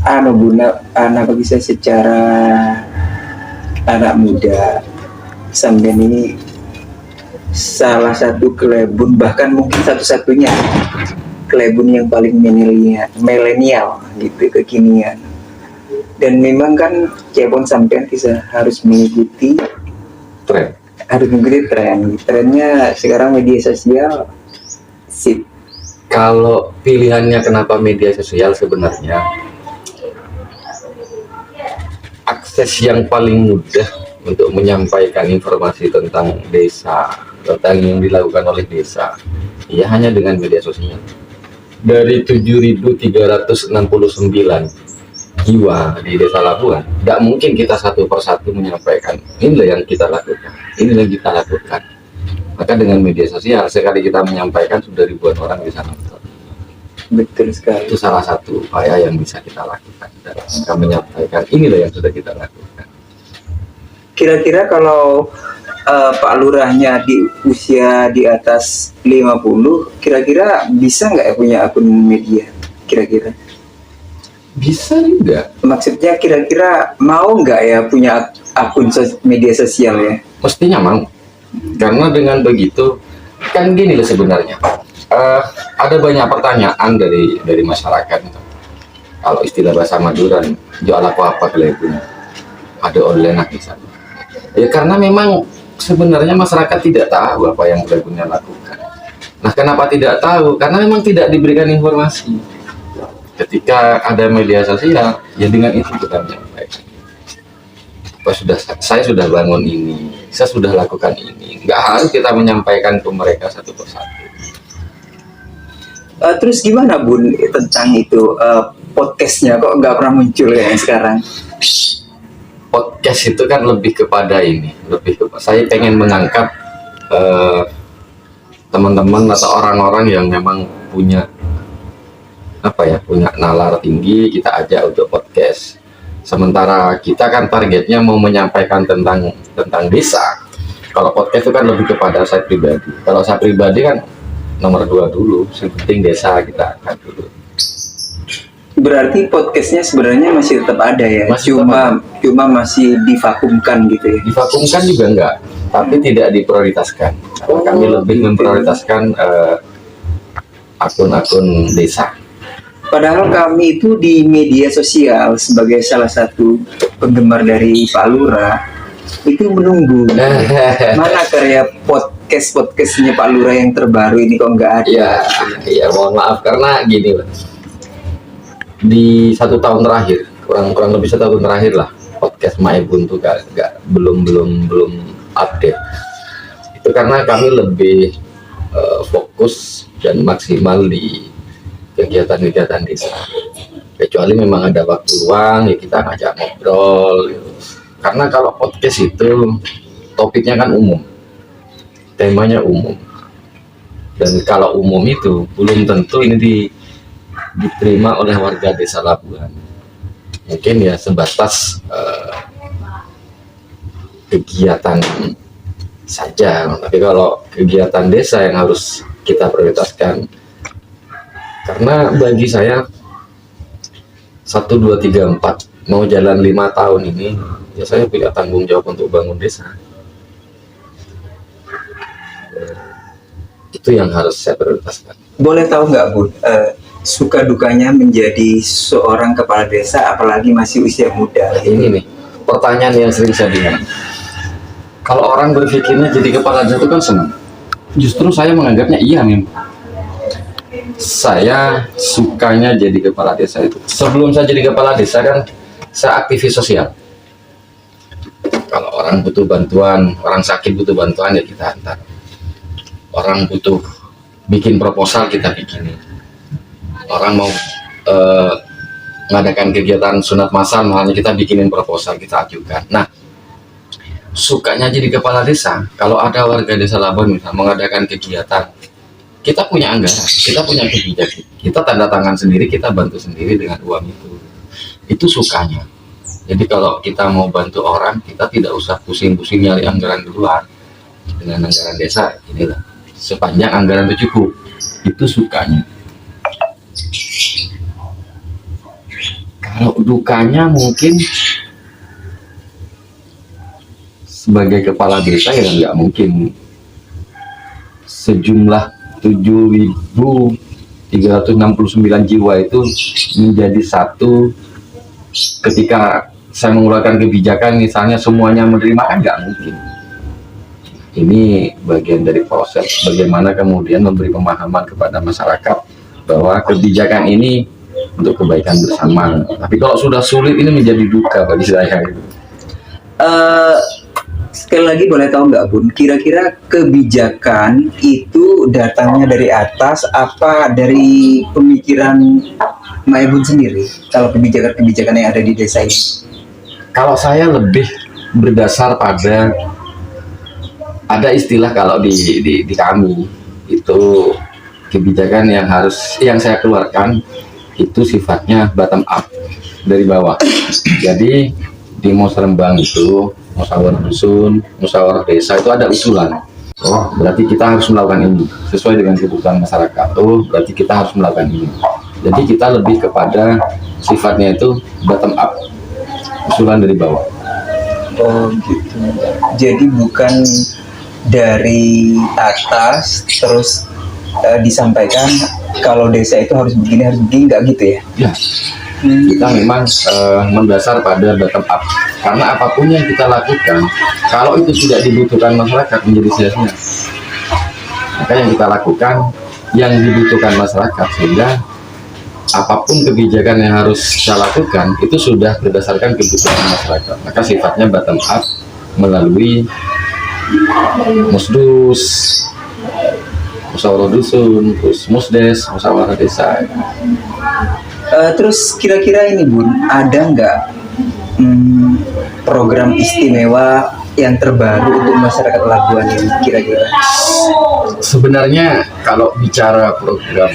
anu guna anak bisa secara anak muda sampai ini salah satu kelebun, bahkan mungkin satu-satunya kelebun yang paling milenial gitu, kekinian. Dan memang kan Cepon sampean bisa harus mengikuti tren. Trennya sekarang media sosial sip. Kalau pilihannya kenapa media sosial, sebenarnya akses yang paling mudah untuk menyampaikan informasi tentang desa, tentang yang dilakukan oleh desa, ya hanya dengan media sosial. Dari 7.369 jiwa di desa Labuan, tidak mungkin kita satu persatu menyampaikan inilah yang kita lakukan, inilah yang kita lakukan. Maka dengan media sosial, sekali kita menyampaikan sudah ribuan orang bisa nonton. Betul sekali. Itu salah satu upaya yang bisa kita lakukan, dan kita menyampaikan inilah yang sudah kita lakukan. Kira-kira kalau Pak Lurahnya di usia di atas 50, kira-kira bisa nggak ya punya akun media? Kira-kira Bisa juga. maksudnya kira-kira mau nggak ya punya akun media sosial ya? Mestinya mau, karena dengan begitu kan gini loh sebenarnya. Ada banyak pertanyaan dari masyarakat. Kalau istilah bahasa Madura, jual apa kelebihan, ada online di sana. Ya karena memang sebenarnya masyarakat tidak tahu apa yang kelebihannya lakukan. Nah, kenapa tidak tahu? Karena memang tidak diberikan informasi. Ketika ada media sosial, ya dengan itu kita menyampaikan. Saya sudah bangun ini, saya sudah lakukan ini. Nggak harus kita menyampaikan ke mereka satu persatu. Terus gimana Bun tentang itu podcastnya kok nggak pernah muncul ya sekarang? Podcast itu kan lebih kepada ini, saya pengen mengangkat teman-teman atau orang-orang yang memang punya punya nalar tinggi, kita ajak untuk podcast. Sementara kita kan targetnya mau menyampaikan tentang desa. Kalau podcast itu kan lebih kepada saya pribadi. Kalau saya pribadi kan nomor 2 dulu, yang penting desa kita angkat dulu. Berarti podcastnya sebenarnya masih tetap ada ya, cuma masih divakumkan gitu ya? Divakumkan juga enggak, tapi tidak diprioritaskan. Kami lebih memprioritaskan akun-akun desa. Padahal kami itu di media sosial sebagai salah satu penggemar dari Pak Lurah itu menunggu mana karya podcastnya Pak Lurah yang terbaru ini kok nggak ada. Ya mohon maaf karena gini loh, di 1 tahun terakhir, kurang lebih 1 tahun terakhir lah, podcast Maibuntu belum update. Itu karena kami lebih fokus dan maksimal di kegiatan-kegiatan desa. Kecuali memang ada waktu luang, ya kita ngajak ngobrol gitu. Karena kalau podcast itu topiknya kan umum, temanya umum, dan kalau umum itu belum tentu ini diterima oleh warga desa Labuan. Mungkin ya sebatas kegiatan saja, tapi kalau kegiatan desa yang harus kita prioritaskan, karena bagi saya 1, 2, 3, 4 mau jalan 5 tahun ini, ya saya punya tanggung jawab untuk bangun desa. Itu yang harus saya prioritaskan. Boleh tahu nggak Bun, suka dukanya menjadi seorang kepala desa apalagi masih usia muda? Ini nih pertanyaan yang sering saya dengar. Kalau orang berpikirnya jadi kepala desa itu kan senang. Justru saya menganggapnya iya memang. Saya sukanya jadi kepala desa itu. Sebelum saya jadi kepala desa kan saya aktivis sosial. Kalau orang butuh bantuan, orang sakit butuh bantuan, ya kita antar. Orang butuh bikin proposal, kita bikinin. Orang mau mengadakan kegiatan sunat massal, makanya kita bikinin proposal, kita ajukan. Nah, sukanya jadi kepala desa, kalau ada warga desa Labuan misalnya mengadakan kegiatan, kita punya anggaran, kita punya kebijakan, kita tanda tangan sendiri, kita bantu sendiri dengan uang itu sukanya. Jadi kalau kita mau bantu orang, kita tidak usah pusing-pusing nyari anggaran duluan. Dengan anggaran desa inilah, sepanjang anggaran itu cukup, itu sukanya. Kalau dukanya mungkin sebagai kepala desa ya nggak mungkin sejumlah 7.369 jiwa itu menjadi satu ketika saya mengeluarkan kebijakan misalnya semuanya menerima, kan nggak mungkin. Ini bagian dari proses bagaimana kemudian memberi pemahaman kepada masyarakat bahwa kebijakan ini untuk kebaikan bersama. Tapi kalau sudah sulit ini menjadi duka bagi saya. Sekali lagi boleh tahu nggak Bun, kira-kira kebijakan itu datangnya dari atas apa dari pemikiran Maebun sendiri kalau kebijakan-kebijakan yang ada di desa ini? Kalau saya lebih berdasar pada ada istilah kalau di kami itu kebijakan yang saya keluarkan itu sifatnya bottom up dari bawah. Jadi di Musrembang itu musyawarah dusun, musyawarah desa itu ada usulan. Oh, berarti kita harus melakukan ini sesuai dengan kebutuhan masyarakat. Oh, berarti kita harus melakukan ini. Jadi kita lebih kepada sifatnya itu bottom up, usulan dari bawah. Oh gitu. Jadi bukan dari atas terus disampaikan kalau desa itu harus begini nggak gitu ya? Ya, kita memang mendasar pada bottom up. Karena apapun yang kita lakukan, kalau itu tidak dibutuhkan masyarakat menjadi sia-sia. Maka yang kita lakukan yang dibutuhkan masyarakat, sehingga apapun kebijakan yang harus kita lakukan itu sudah berdasarkan kebutuhan masyarakat. Maka sifatnya bottom up melalui musdus, musyawarah dusun, terus musdes, musyawarah desa. Terus kira-kira ini Bun, ada nggak program istimewa yang terbaru untuk masyarakat Labuan ini kira-kira? Sebenarnya kalau bicara program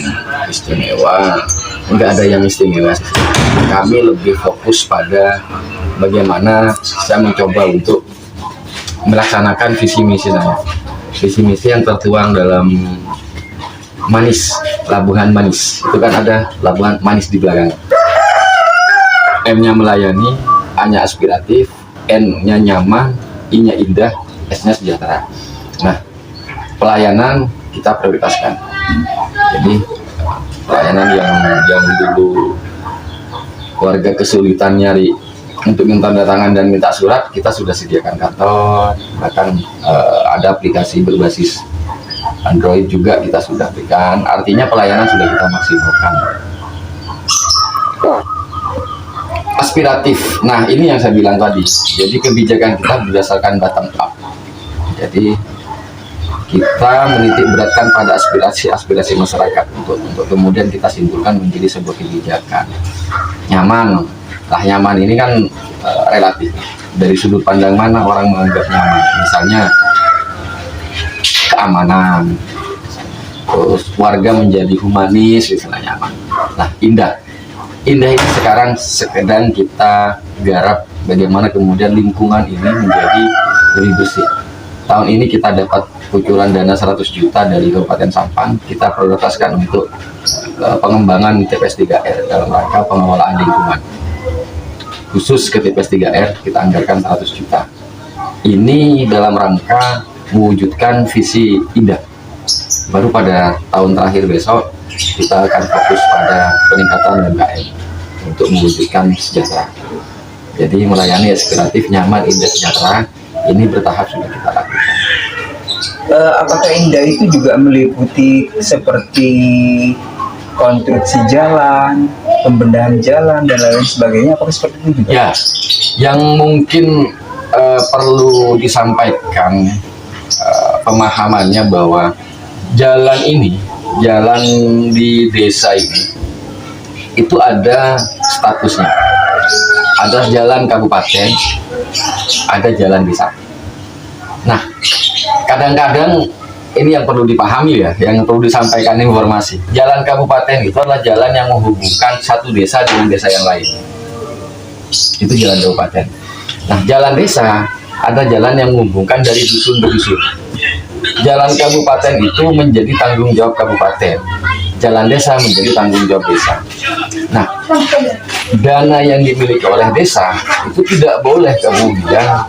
istimewa, nggak ada yang istimewa. Kami lebih fokus pada bagaimana saya mencoba untuk melaksanakan visi misi saya. Visi misi yang tertuang dalam manis, Labuhan Manis. Itu kan ada Labuhan Manis di belakang. M-nya melayani, A-nya aspiratif, N-nya nyaman, I-nya indah, S-nya sejahtera. Nah, pelayanan kita prioritaskan. Jadi pelayanan yang dulu warga kesulitan nyari untuk minta tanda tangan dan minta surat, kita sudah sediakan kantor, bahkan ada aplikasi berbasis Android juga kita sudah berikan. Artinya pelayanan sudah kita maksimalkan. Aspiratif. Nah, ini yang saya bilang tadi. Jadi kebijakan kita berdasarkan bottom up. Jadi kita menitik beratkan pada aspirasi masyarakat untuk kemudian kita simpulkan menjadi sebuah kebijakan. Nyaman. Nah, nyaman ini kan relatif. Dari sudut pandang mana orang menganggap nyaman. Misalnya keamanan, terus warga menjadi humanis, misalnya nyaman. Nah, indah ini sekarang sedang kita garap bagaimana kemudian lingkungan ini menjadi lebih bersih. Tahun ini kita dapat kucuran dana 100 juta dari Kabupaten Sampang, kita prioritaskan untuk pengembangan TPS 3R dalam rangka pengelolaan lingkungan. Khusus ke TPS 3R kita anggarkan 100 juta. Ini dalam rangka mewujudkan visi indah. Baru pada tahun terakhir besok kita akan fokus pada peningkatan UMKM untuk mewujudkan sejahtera. Jadi melayani aspiratif, nyaman, indah, sejahtera ini bertahap sudah kita lakukan. Apakah indah itu juga meliputi seperti konstruksi jalan, pembenahan jalan dan lain sebagainya? Apakah seperti itu juga? Ya, yang mungkin perlu disampaikan pemahamannya bahwa jalan di desa ini itu ada statusnya. Ada jalan kabupaten, ada jalan desa. Nah, kadang-kadang ini yang perlu dipahami ya, yang perlu disampaikan informasi. Jalan kabupaten itu adalah jalan yang menghubungkan satu desa dengan desa yang lain. Itu jalan kabupaten. Nah, jalan desa ada jalan yang menghubungkan dari dusun ke dusun. Jalan kabupaten itu menjadi tanggung jawab kabupaten. jalan desa menjadi tanggung jawab desa. Nah, dana yang dimiliki oleh desa itu tidak boleh kemudian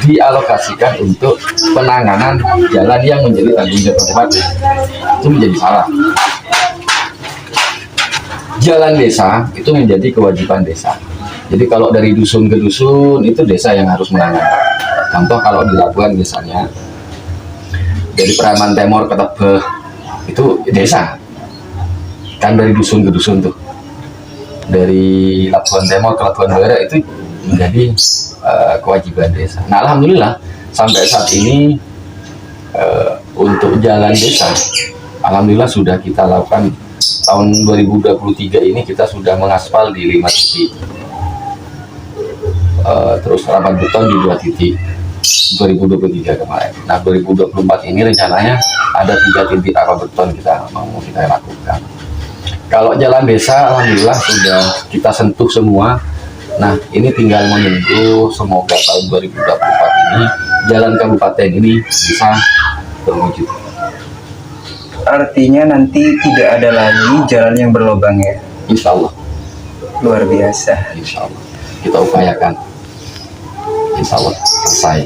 dialokasikan untuk penanganan jalan yang menjadi tanggung jawab kabupaten. Itu menjadi salah. Jalan desa itu menjadi kewajiban desa. Jadi kalau dari dusun ke dusun itu desa yang harus menangani. Contoh kalau di Labuan misalnya dari Praman Temor ke Tebeh itu desa. Kan dari dusun ke dusun tuh. Dari Labuan Temor ke Labuan Barat itu menjadi kewajiban desa. Nah, alhamdulillah sampai saat ini untuk jalan desa alhamdulillah sudah kita lakukan. Tahun 2023 ini kita sudah mengaspal di 5 titik. Terus rapat beton di 2 titik 2023 kemarin. Nah, 2024 ini rencananya ada 3 titik rapat beton kita lakukan. Kalau jalan desa alhamdulillah sudah kita sentuh semua. Nah, ini tinggal menunggu semoga tahun 2024 ini jalan kabupaten ini bisa terwujud. Artinya nanti tidak ada lagi jalan yang berlubang ya? Insya Allah. Luar biasa. Insya Allah. Kita upayakan. Insya Allah selesai.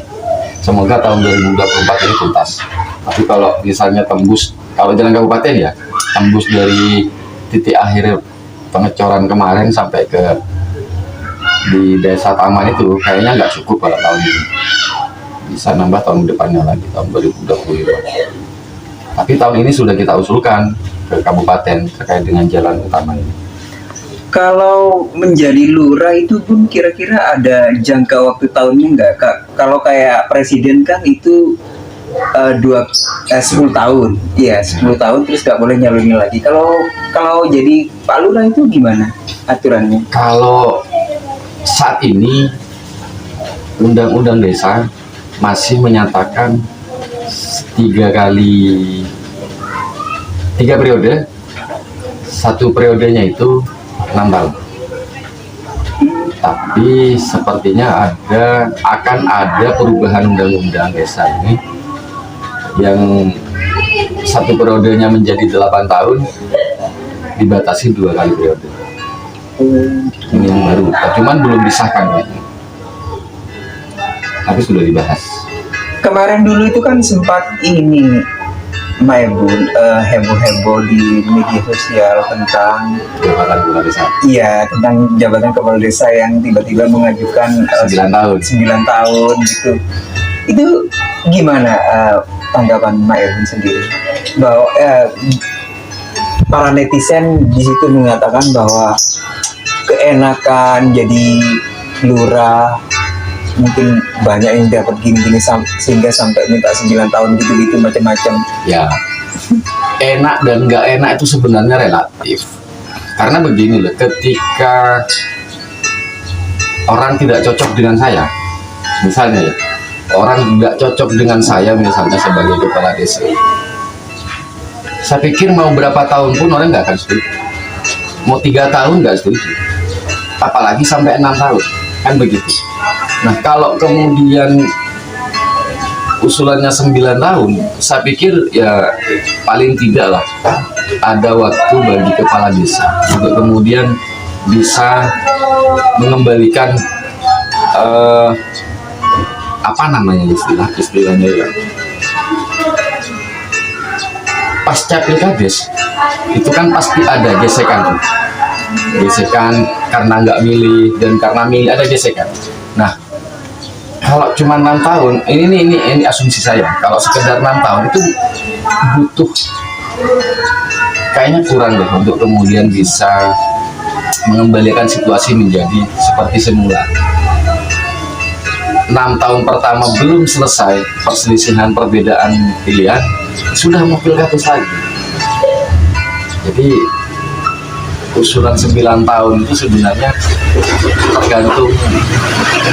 Semoga tahun 2024 ini tuntas. Tapi kalau misalnya tembus, kalau jalan kabupaten ya, tembus dari titik akhir pengecoran kemarin sampai ke di desa Taman itu, kayaknya nggak cukup kalau tahun ini. Bisa nambah tahun depannya lagi, tahun 2025. Tapi tahun ini sudah kita usulkan ke kabupaten terkait dengan jalan utama ini. Kalau menjadi lurah itu pun kira-kira ada jangka waktu tahunnya nggak Kak? Kalau kayak presiden kan itu 10 tahun, iya 10 tahun terus nggak boleh nyalonin lagi. Kalau jadi Pak Lurah itu gimana aturannya? Kalau saat ini undang-undang desa masih menyatakan 3 periode, 1 periodenya itu 6 tahun. Tapi sepertinya akan ada perubahan undang-undang desa ini yang 1 periodenya menjadi 8 tahun dibatasi 2 kali periode. Ini yang baru, cuman belum disahkan gitu. Tapi sudah dibahas. Kemarin dulu itu kan sempat ini Maebun heboh-heboh di media sosial tentang Jabatan Kepala Desa. iya tentang jabatan kepala desa yang tiba-tiba mengajukan 9 tahun. 9 tahun gitu. Itu gimana tanggapan Maebun sendiri? Bahwa para netizen di situ mengatakan bahwa keenakan jadi lurah, mungkin banyak yang dapat gini-gini sehingga sampai minta 9 tahun gitu-gitu macam-macam. Ya, enak dan nggak enak itu sebenarnya relatif. Karena begini loh, ketika orang tidak cocok dengan saya, misalnya ya, orang nggak cocok dengan saya misalnya sebagai kepala desa, saya pikir mau berapa tahun pun orang nggak akan setuju. Mau 3 tahun nggak setuju, apalagi sampai 6 tahun, kan begitu. Nah, kalau kemudian usulannya 9 tahun, saya pikir ya paling tidak lah ada waktu bagi kepala desa untuk kemudian bisa mengembalikan apa namanya istilahnya ya, pasca pilkades itu kan pasti ada gesekan karena nggak milih dan karena milih ada gesekan. Nah, kalau cuma 6 tahun, ini asumsi saya. Kalau sekedar 6 tahun itu butuh, kayaknya kurang deh untuk kemudian bisa mengembalikan situasi menjadi seperti semula. 6 tahun pertama belum selesai perselisihan perbedaan pilihan, sudah mau pilkades lagi. Jadi usulan 9 tahun itu sebenarnya tergantung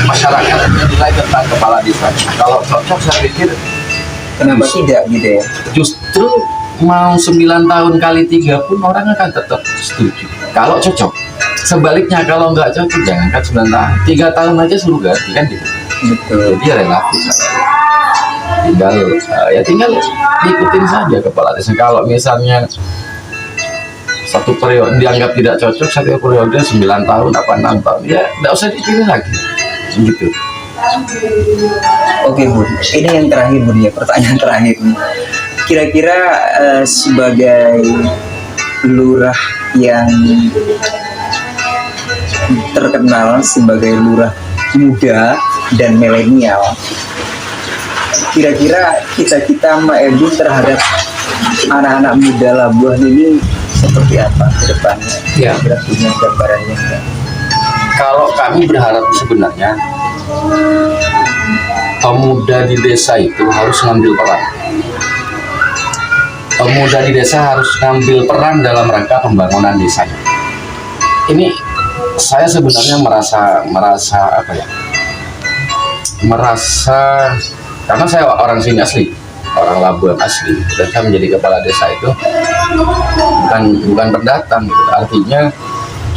masyarakat menilai tentang kepala desa. Kalau cocok saya pikir Kenapa tidak gitu ya? justru mau 9 tahun kali 3 pun orang akan tetap setuju kalau cocok. Sebaliknya kalau nggak cocok jangankan 9 tahun, 3 tahun aja suruh ganti kan gitu. Betul. Jadi ya relatif. Tinggal ikutin saja kepala desa. Kalau misalnya satu periode dianggap tidak cocok, satu periode 9 tahun apa 6 tahun, ya tidak usah dipilih lagi gitu. Oke Bun, ini yang terakhir Bun ya, pertanyaan terakhir nih. Kira-kira sebagai lurah yang terkenal sebagai lurah muda dan milenial, kira-kira cita-cita Mbak Ebun terhadap anak-anak muda Labuan ini seperti apa ke depannya? Ya. Kira-kira punya gambarannya enggak? Kalau kami berharap sebenarnya pemuda di desa itu harus ngambil peran. Pemuda di desa harus ngambil peran dalam rangka pembangunan desanya. Ini saya sebenarnya merasa apa ya? Merasa karena saya orang sini asli, orang Labuan asli, dan saya menjadi kepala desa itu bukan pendatang gitu. Artinya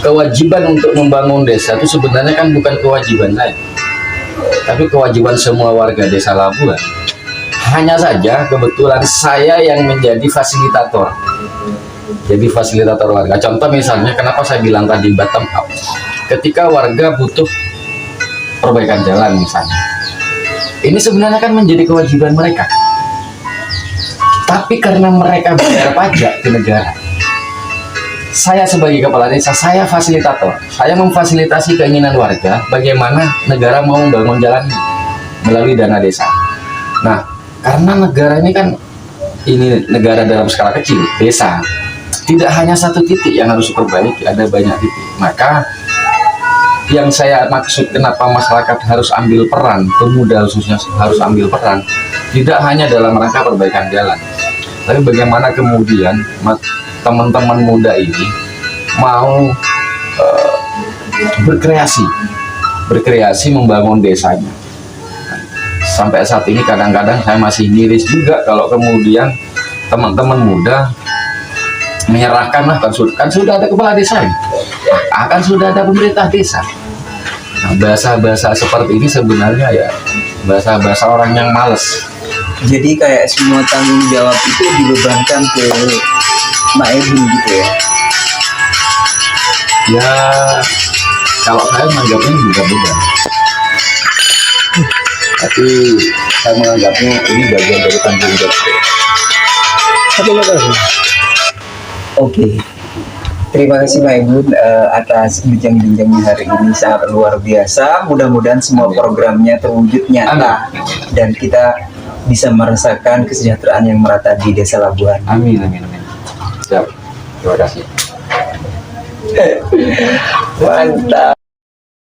kewajiban untuk membangun desa itu sebenarnya kan bukan kewajiban saya, tapi kewajiban semua warga desa Labuan. Hanya saja kebetulan saya yang menjadi fasilitator. Jadi fasilitator warga. Contoh misalnya, kenapa saya bilang tadi bottom up. Ketika warga butuh perbaikan jalan misalnya, ini sebenarnya kan menjadi kewajiban mereka. Tapi karena mereka bayar pajak ke negara, saya sebagai kepala desa, saya fasilitator. Saya memfasilitasi keinginan warga bagaimana negara mau membangun jalan ini melalui dana desa. Nah, karena negara ini kan negara dalam skala kecil, desa. Tidak hanya satu titik yang harus diperbaiki, ada banyak titik. Maka yang saya maksud kenapa masyarakat harus ambil peran, pemuda khususnya harus ambil peran, tidak hanya dalam rangka perbaikan jalan, tapi bagaimana kemudian teman-teman muda ini mau berkreasi membangun desanya. Sampai saat ini kadang-kadang saya masih miris juga kalau kemudian teman-teman muda menyerahkan kan sudah ada kepala desa, akan sudah ada pemerintah desa. Nah, bahasa-bahasa seperti ini sebenarnya ya bahasa-bahasa orang yang males. Jadi kayak semua tanggung jawab itu dibebankan ke Mbak Ebun gitu ya? Ya kalau saya menganggapnya juga beban, tapi saya menganggapnya ini bagian dari tanggung jawab. Oke, terima kasih Mbak Ebun atas bincang-bincangnya hari ini, sangat luar biasa. Mudah-mudahan semua programnya terwujud nyata dan kita bisa merasakan kesejahteraan yang merata di Desa Labuan. Amin, amin, amin. Siap, terima kasih. Mantap.